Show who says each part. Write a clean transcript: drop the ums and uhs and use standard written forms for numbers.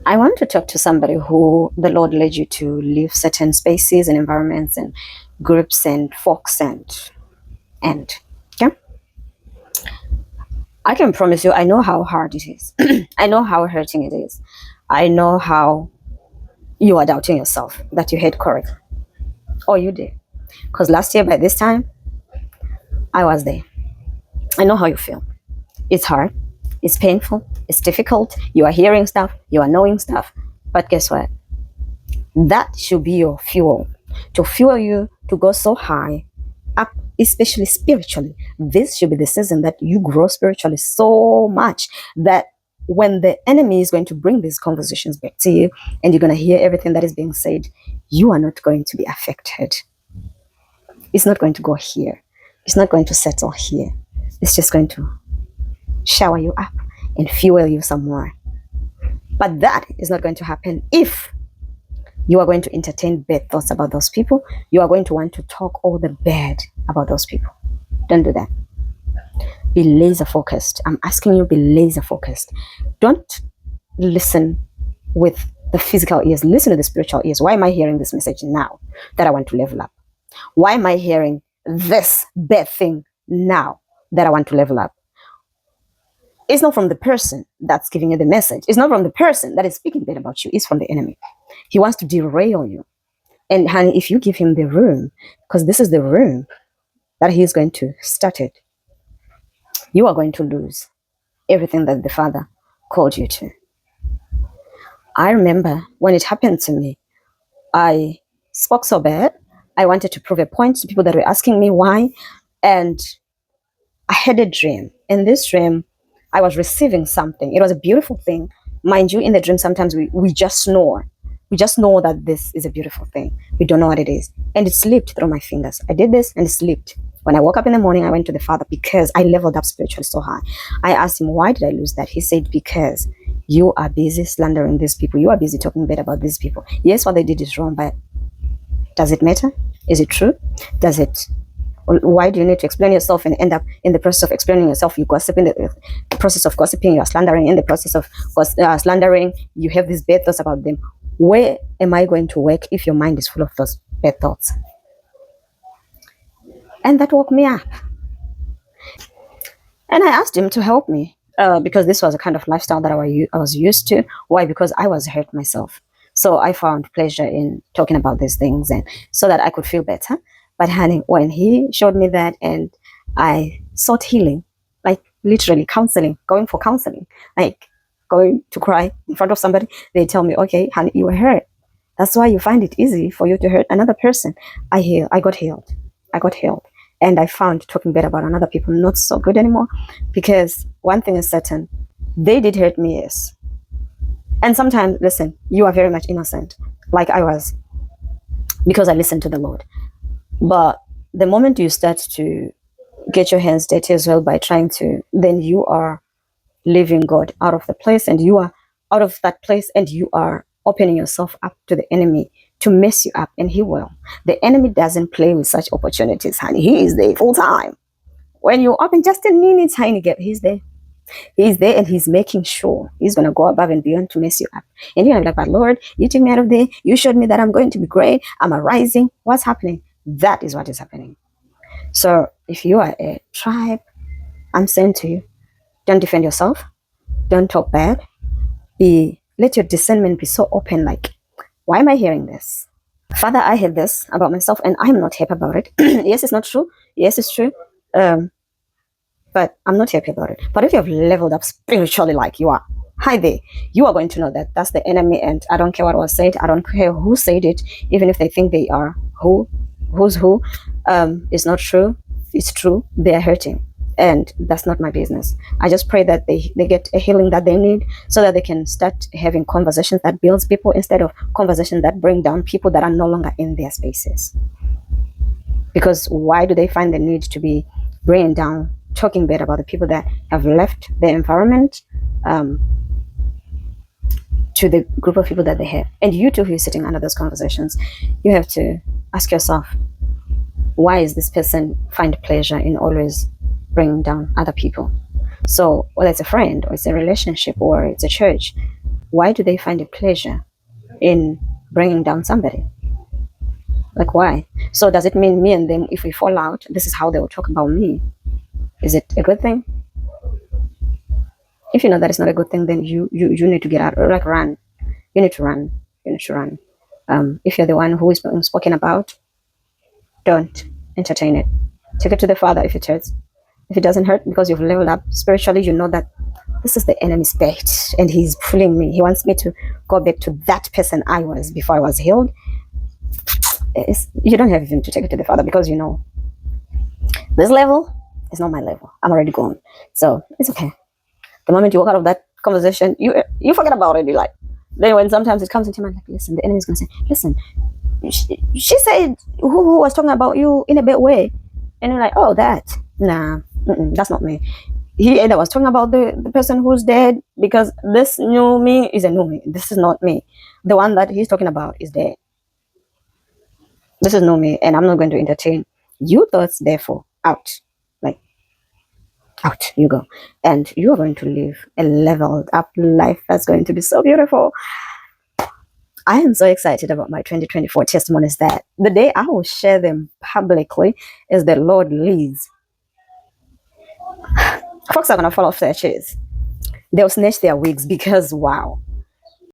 Speaker 1: I want to talk to somebody who the Lord led you to leave certain spaces and environments and groups and folks and yeah. I can promise you I know how hard it is. I know how hurting it is. I know how you are doubting yourself that you heard correct. Or you did. Because last year by this time I was there. I know how you feel. It's hard, it's painful, it's difficult. You are hearing stuff, you are knowing stuff. But guess what? That should be your fuel to fuel you to go so high up, especially spiritually. This should be the season that you grow spiritually so much that when the enemy is going to bring these conversations back to you and you're going to hear everything that is being said, you are not going to be affected. It's not going to go here. It's not going to settle here. It's just going to shower you up and fuel you some more. But that is not going to happen if you are going to entertain bad thoughts about those people. You are going to want to talk all the bad about those people. Don't do that. Be laser focused. I'm asking you, be laser focused. Don't listen with the physical ears. Listen to the spiritual ears. Why am I hearing this message now that I want to level up? Why am I hearing this bad thing now that I want to level up? It's not from the person that's giving you the message. It's not from the person that is speaking bad about you. It's from the enemy. He wants to derail you. And honey, if you give him the room, because this is the room that he's going to start it, you are going to lose everything that the Father called you to. I remember when it happened to me, I spoke so bad. I wanted to prove a point to people that were asking me why. And I had a dream. In this dream, I was receiving something. It was a beautiful thing. Mind you, in the dream, sometimes we just snore. We just know that this is a beautiful thing. We don't know what it is. And it slipped through my fingers. I did this and it slipped. When I woke up in the morning, I went to the Father because I leveled up spiritually so high. I asked him, why did I lose that? He said, because you are busy slandering these people. You are busy talking bad about these people. Yes, what they did is wrong, but does it matter? Is it true? Does it? Why do you need to explain yourself and end up in the process of explaining yourself? You gossip in the process of gossiping, you are slandering. In the process of slandering, you have these bad thoughts about them. Where am I going to work if your mind is full of those bad thoughts? And that woke me up. And I asked him to help me because this was a kind of lifestyle that I was used to. Why? Because I was hurt myself. So I found pleasure in talking about these things and so that I could feel better. But honey, when he showed me that and I sought healing, like literally counseling, going for counseling, like going to cry in front of somebody, they tell me, okay, honey, you were hurt. That's why you find it easy for you to hurt another person. I got healed. I got healed. And I found talking bad about another people not so good anymore because one thing is certain, they did hurt me, yes. And sometimes, listen, you are very much innocent, like I was, because I listened to the Lord. But the moment you start to get your hands dirty as well by trying to, then you are leaving God out of the place and you are out of that place and you are opening yourself up to the enemy to mess you up, and he will. The enemy doesn't play with such opportunities, honey. He is there full time. When you open just a mini tiny gap, he's there. He's there and he's making sure he's going to go above and beyond to mess you up. And you're going to be like, but Lord, you took me out of there. You showed me that I'm going to be great. I'm arising. What's happening? That is what is happening. So if you are a tribe, I'm saying to you, don't defend yourself. Don't talk bad. Let your discernment be so open, like, why am I hearing this? Father, I heard this about myself and I'm not happy about it. Yes, it's not true. Yes, it's true. But I'm not happy about it. But if you have leveled up spiritually like you are, hi there, you are going to know that that's the enemy, and I don't care what was said. I don't care who said it, even if they think they are who's who. It's not true. It's true. They are hurting. And that's not my business. I just pray that they get a healing that they need so that they can start having conversations that builds people instead of conversations that bring down people that are no longer in their spaces. Because why do they find the need to be bringing down, talking bad about the people that have left their environment to the group of people that they have? And you too, who is sitting under those conversations, you have to ask yourself, why is this person find pleasure in always bringing down other people? So whether it's a friend or it's a relationship or it's a church, Why do they find a pleasure in bringing down somebody? Like, why? So does it mean me and them, if we fall out, this is how they will talk about me? Is it a good thing? If you know that it's not a good thing, then you need to get out, or like run. You need to run. You need to run. If you're the one who is being spoken about, don't entertain it. Take it to the Father if it hurts. If it doesn't hurt because you've leveled up spiritually, you know that this is the enemy's bait and he's pulling me. He wants me to go back to that person I was before I was healed. You don't have even to take it to the Father, because you know this level is not my level. I'm already gone. So it's okay. The moment you walk out of that conversation, you forget about it. You like, then when sometimes it comes into mind, like, listen, the enemy's gonna say, listen, she said who was talking about you in a bad way, and you're like, oh, that, nah, that's not me. He either was talking about the person who's dead, because this new me is a new me. This is not me. The one that he's talking about is dead. This is no me, and I'm not going to entertain you thoughts. Therefore, out, like, out you go, and you are going to live a leveled up life that's going to be so beautiful. I am so excited about my 2024 testimonies that the day I will share them publicly as the Lord leads. Folks are going to fall off their chairs. They'll snatch their wigs because, wow,